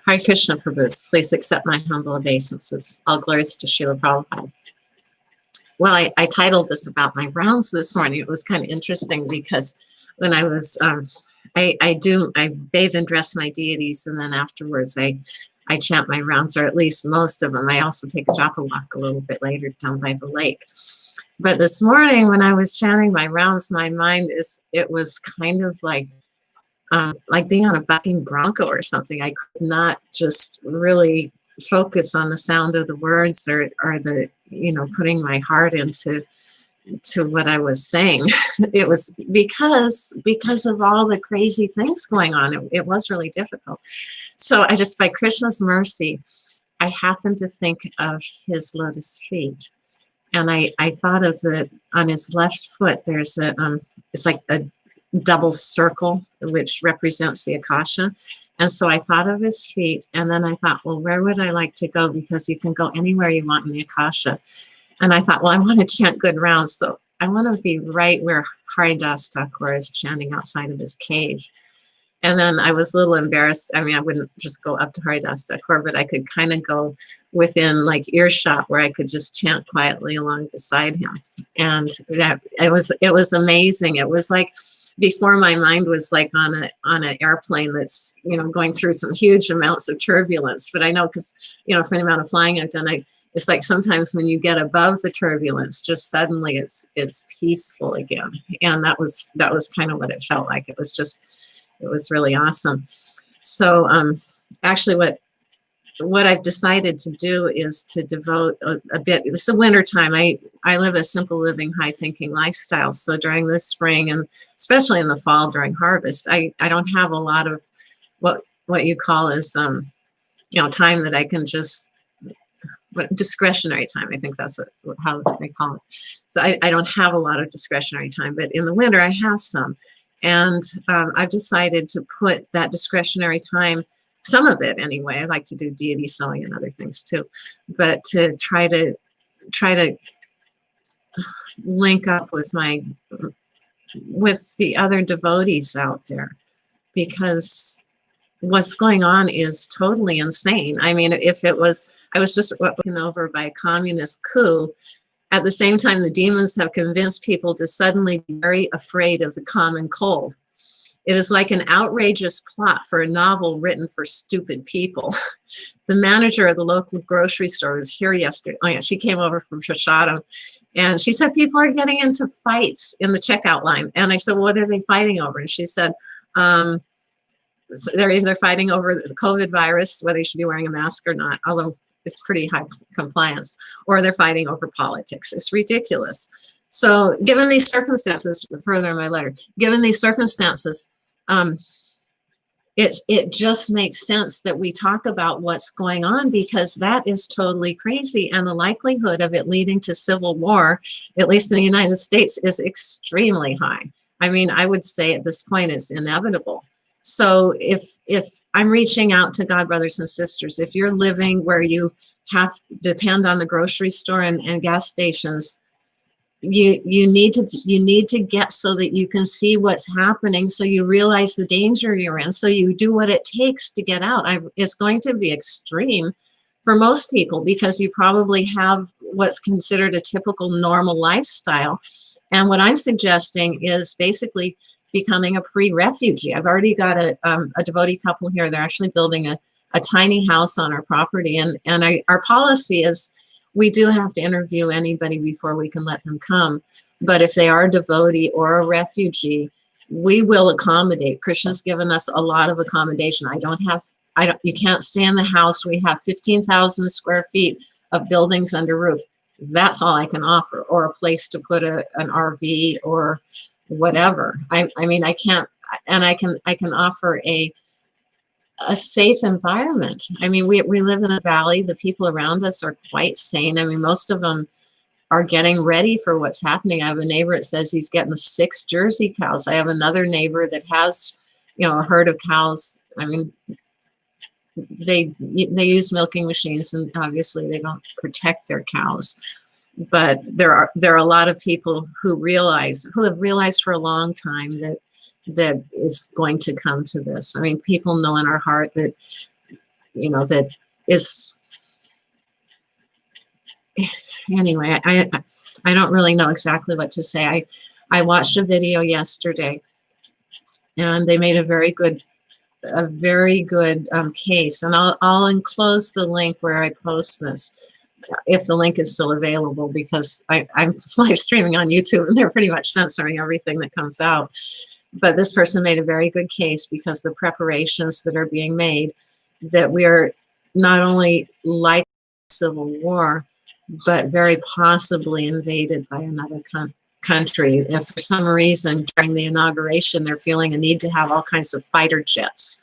Hare Krishna Prabhus, please accept my humble obeisances. All glories to Srila Prabhupada. Well, I titled this about my rounds this morning. It was kind of interesting because when I was, I bathe and dress my deities, and then afterwards I chant my rounds, or at least most of them. I also take a japa walk a little bit later down by the lake. But this morning when I was chanting my rounds, my mind it was kind of like being on a bucking bronco or something. I could not just really focus on the sound of the words or the, putting my heart into what I was saying. It was because of all the crazy things going on. It was really difficult. So I just, by Krishna's mercy, I happened to think of his lotus feet. And I thought of it on his left foot. There's it's like a double circle, which represents the Akasha. And so I thought of his feet, and then I thought, well, where would I like to go? Because you can go anywhere you want in the Akasha. And I thought, well, I want to chant good rounds, so I want to be right where Haridas Thakur is chanting outside of his cave. And then I was a little embarrassed. I mean, I wouldn't just go up to Haridas Thakur, but I could kind of go within like earshot where I could just chant quietly along beside him. And that it was amazing. It was like before my mind was like on an airplane that's, going through some huge amounts of turbulence. But I know because, for the amount of flying I've done, it's like sometimes when you get above the turbulence, just suddenly it's peaceful again. And that was kind of what it felt like. It was really awesome. So actually what I've decided to do is to devote a bit. It's a winter time. I live a simple living, high thinking lifestyle. So during the spring and especially in the fall during harvest, I don't have a lot of what you call as time that I can just discretionary time. I think that's how they call it. So I don't have a lot of discretionary time, but in the winter I have some. And I've decided to put that discretionary time, some of it anyway. I like to do deity sewing and other things too, but to try to link up with the other devotees out there, because what's going on is totally insane. I mean, I was just taken over by a communist coup. At the same time, the demons have convinced people to suddenly be very afraid of the common cold. It is like an outrageous plot for a novel written for stupid people. The manager of the local grocery store was here yesterday. Oh yeah, she came over from Shashadam, and she said people are getting into fights in the checkout line. And I said, well, what are they fighting over? And she said, so they're either fighting over the COVID virus, whether you should be wearing a mask or not, although it's pretty high compliance, or they're fighting over politics. It's ridiculous. So given these circumstances, further in my letter, given these circumstances, it just makes sense that we talk about what's going on, because that is totally crazy. And the likelihood of it leading to civil war, at least in the United States, is extremely high. I mean, I would say at this point it's inevitable. So if I'm reaching out to God brothers and sisters, if you're living where you have to depend on the grocery store and gas stations, you need to get so that you can see what's happening, so you realize the danger you're in, so you do what it takes to get out. It's going to be extreme for most people, because you probably have what's considered a typical normal lifestyle. And what I'm suggesting is basically becoming a pre-refugee. I've already got a devotee couple here. They're actually building a tiny house on our property. And our policy is we do have to interview anybody before we can let them come. But if they are a devotee or a refugee, we will accommodate. Krishna's given us a lot of accommodation. You can't stay in the house. We have 15,000 square feet of buildings under roof. That's all I can offer, or a place to put an RV or whatever. I mean, I can't, and I can offer a safe environment. I mean, we live in a valley. The people around us are quite sane. I mean, most of them are getting ready for what's happening. I have a neighbor that says he's getting 6 Jersey cows. I have another neighbor that has, a herd of cows. I mean, they use milking machines, and obviously they don't protect their cows. But there are a lot of people who have realized for a long time that is going to come to this. I mean, people know in our heart that you know, that is, anyway, I don't really know exactly what to say. I watched a video yesterday, and they made a very good case, and I'll enclose the link where I post this, if the link is still available, because I'm live streaming on YouTube and they're pretty much censoring everything that comes out. But this person made a very good case, because the preparations that are being made, that we are not only like civil war, but very possibly invaded by another country. If for some reason during the inauguration they're feeling a need to have all kinds of fighter jets,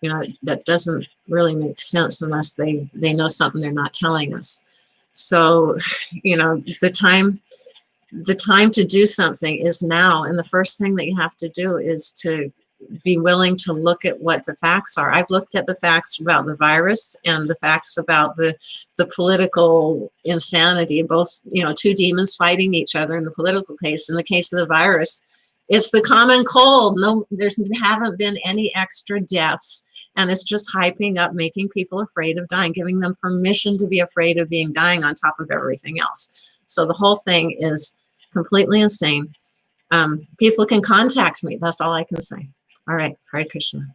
you know, that doesn't really make sense unless they know something they're not telling us. So, you know, the time to do something is now, and the first thing that you have to do is to be willing to look at what the facts are. I've looked at the facts about the virus and the facts about the political insanity, both, you know, two demons fighting each other in the political case. In the case of the virus, it's the common cold. No, haven't been any extra deaths. And it's just hyping up, making people afraid of dying, giving them permission to be afraid of dying on top of everything else. So the whole thing is completely insane. People can contact me. That's all I can say. All right. Hare Krishna.